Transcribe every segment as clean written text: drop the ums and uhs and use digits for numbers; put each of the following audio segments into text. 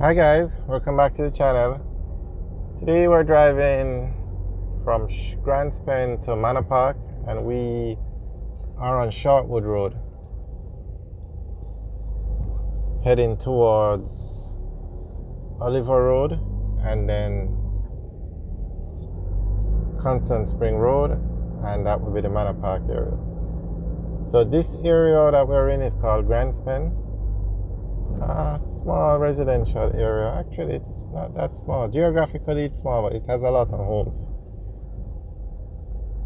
Hi guys, welcome back to the channel. Today we're driving from Grand Spen to Manor Park and we are on Shortwood Road heading towards Oliver Road and then Constant Spring Road, and that will be the Manor Park area. So this area that we're in is called Grand Spen. A small residential area. Actually, it's not that small. Geographically, it's small, but it has a lot of homes.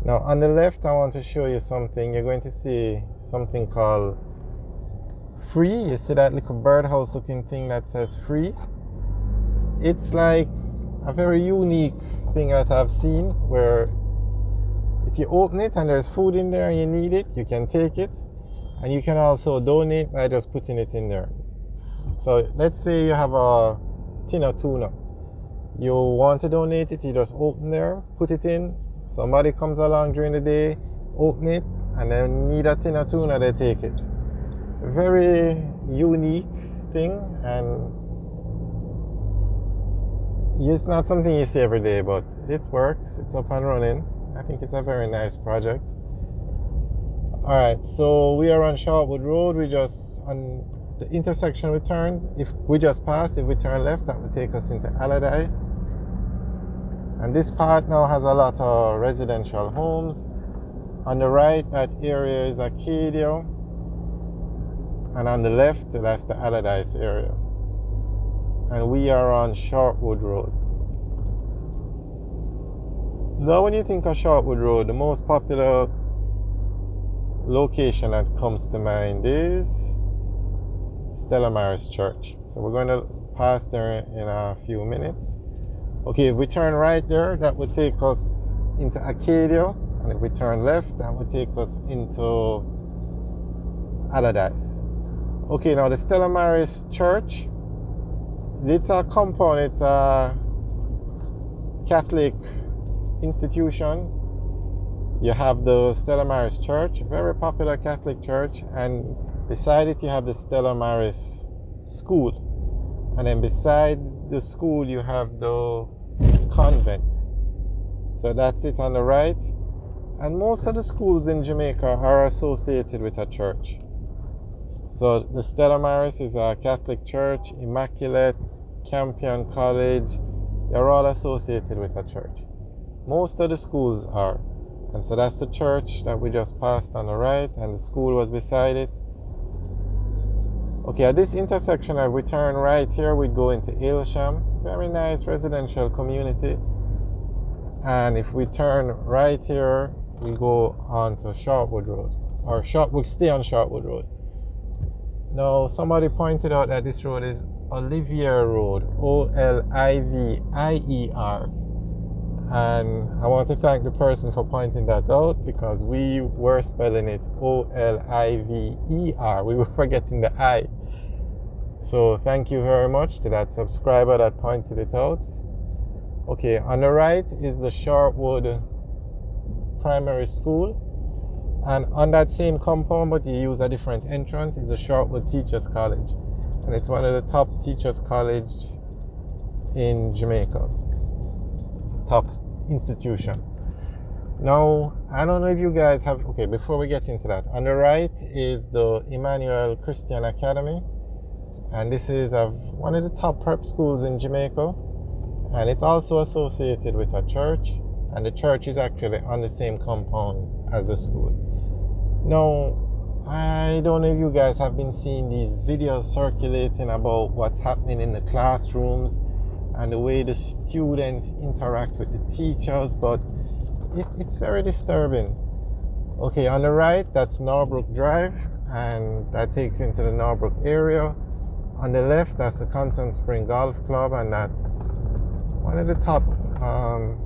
Now, on the left, I want to show you something. You're going to see something called Free. You see that little birdhouse looking thing that says Free? It's like a very unique thing that I've seen, where if you open it and there's food in there and you need it, you can take it, and you can also donate by just putting it in there. So let's say you have a tin of tuna. You want to donate it, you just open there, put it in. Somebody comes along during the day, open it, and then need a tin of tuna, they take it. Very unique thing, and it's not something you see every day, but it works. It's up and running. I think it's a very nice project. Alright, so we are on Shortwood Road. We just on the intersection we turned. If we just passed, if we turn left, that would take us into Allardyce. And this part now has a lot of residential homes. On the right, that area is Arcadia. And on the left, that's the Allardyce area. And we are on Shortwood Road. Now when you think of Shortwood Road, the most popular location that comes to mind is Stella Maris Church. So we're going to pass there in a few minutes. Okay, if we turn right there, that would take us into Arcadia. And if we turn left, that would take us into Allardyce. Okay, now the Stella Maris Church, it's a compound, it's a Catholic institution. You have the Stella Maris Church, very popular Catholic church, and beside it you have the Stella Maris School, and then beside the school you have the convent. So that's it on the right, and most of the schools in Jamaica are associated with a church. So the Stella Maris is a Catholic church, Immaculate, Campion College, they're all associated with a church. Most of the schools are. And so that's the church that we just passed on the right, and the school was beside it. Okay, at this intersection, if we turn right here, we go into Aylsham. Very nice residential community. And if we turn right here, we go on to Shortwood Road. We stay on Shortwood Road. Now, somebody pointed out that this road is Olivier Road, Olivier. And I want to thank the person for pointing that out, because we were spelling it Oliver. We were forgetting the I. So thank you very much to that subscriber that pointed it out. Okay, on the right is the Shortwood Primary School. And on that same compound, but you use a different entrance, is the Shortwood Teachers College. And it's one of the top teachers' college in Jamaica. Top institution. Now, I don't know if you guys have, okay, before we get into that, on the right is the Emmanuel Christian Academy, and this is one of the top prep schools in Jamaica, and it's also associated with a church, and the church is actually on the same compound as the school. Now, I don't know if you guys have been seeing these videos circulating about what's happening in the classrooms and the way the students interact with the teachers, but it's very disturbing. Okay, on the right, that's Norbrook Drive, and that takes you into the Norbrook area. On the left, that's the Constant Spring Golf Club, and that's one of the top, I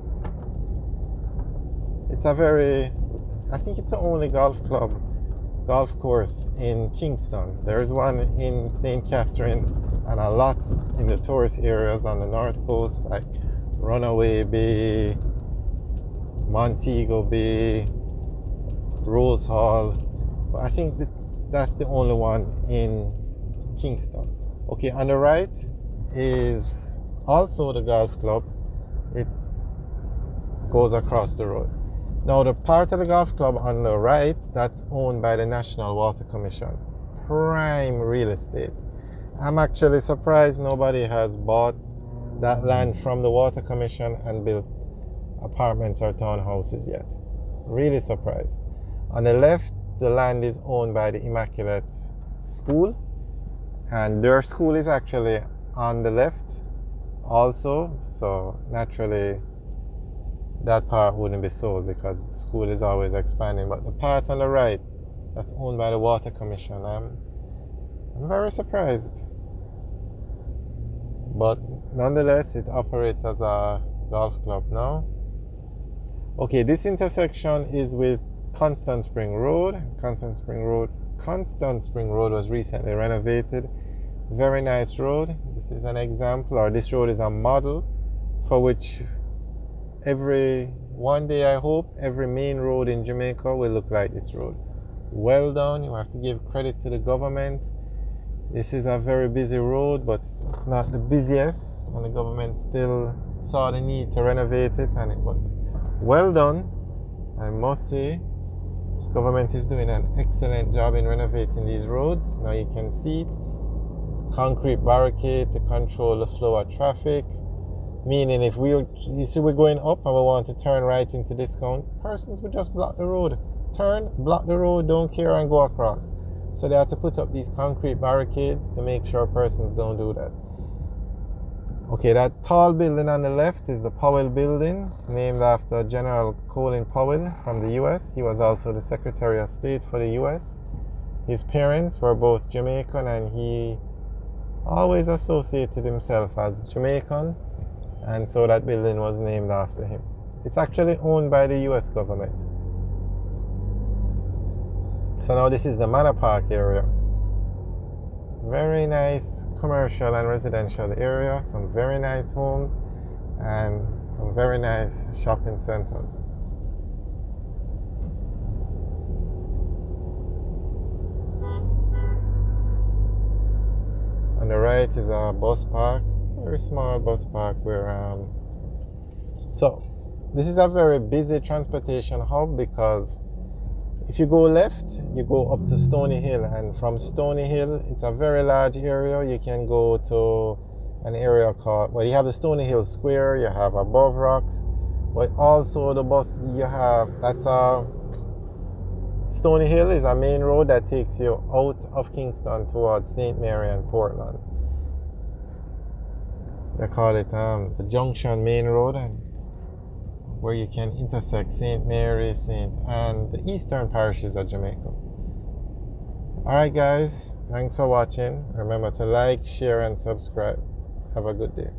think it's the only golf course in Kingston. There's one in St. Catherine, and a lot in the tourist areas on the north coast, like Runaway Bay, Montego Bay, Rose Hall. But I think that's the only one in Kingston. Okay, on the right is also the golf club. It goes across the road. Now the part of the golf club on the right, that's owned by the National Water Commission. Prime real estate. I'm actually surprised nobody has bought that land from the Water Commission and built apartments or townhouses yet. Really surprised. On the left, the land is owned by the Immaculate School, and their school is actually on the left also, so naturally that part wouldn't be sold because the school is always expanding. But the part on the right, that's owned by the Water Commission, I'm very surprised. But nonetheless, it operates as a golf club now. Okay, this intersection is with Constant Spring Road. Constant Spring Road was recently renovated. Very nice road. This is an example, or this road is a model for which one day I hope every main road in Jamaica will look like this road. Well done. You have to give credit to the government. This is a very busy road, but it's not the busiest, and the government still saw the need to renovate it, and it was well done. I must say, the government is doing an excellent job in renovating these roads. Now you can see it. Concrete barricade to control the flow of traffic, meaning if we're going up and we want to turn right into Discount, persons would just block the road. Turn, block the road, don't care, and go across. So they have to put up these concrete barricades to make sure persons don't do that. Okay, that tall building on the left is the Powell Building. It's named after General Colin Powell from the US. He was also the Secretary of State for the US. His parents were both Jamaican, and he always associated himself as Jamaican, and so that building was named after him. It's actually owned by the US government. So now this is the Manor Park area. Very nice commercial and residential area, some very nice homes and some very nice shopping centers. On the right is a bus park, very small bus park where so this is a very busy transportation hub, because if you go left, you go up to Stony Hill, and from Stony Hill, it's a very large area. You can go to an area called, well, you have the Stony Hill Square, you have Above Rocks, but also the bus you have, that's Stony Hill is a main road that takes you out of Kingston towards St. Mary and Portland. They call it the Junction Main Road, where you can intersect St. Mary, St. Anne, the eastern parishes of Jamaica. Alright guys, thanks for watching. Remember to like, share and subscribe. Have a good day.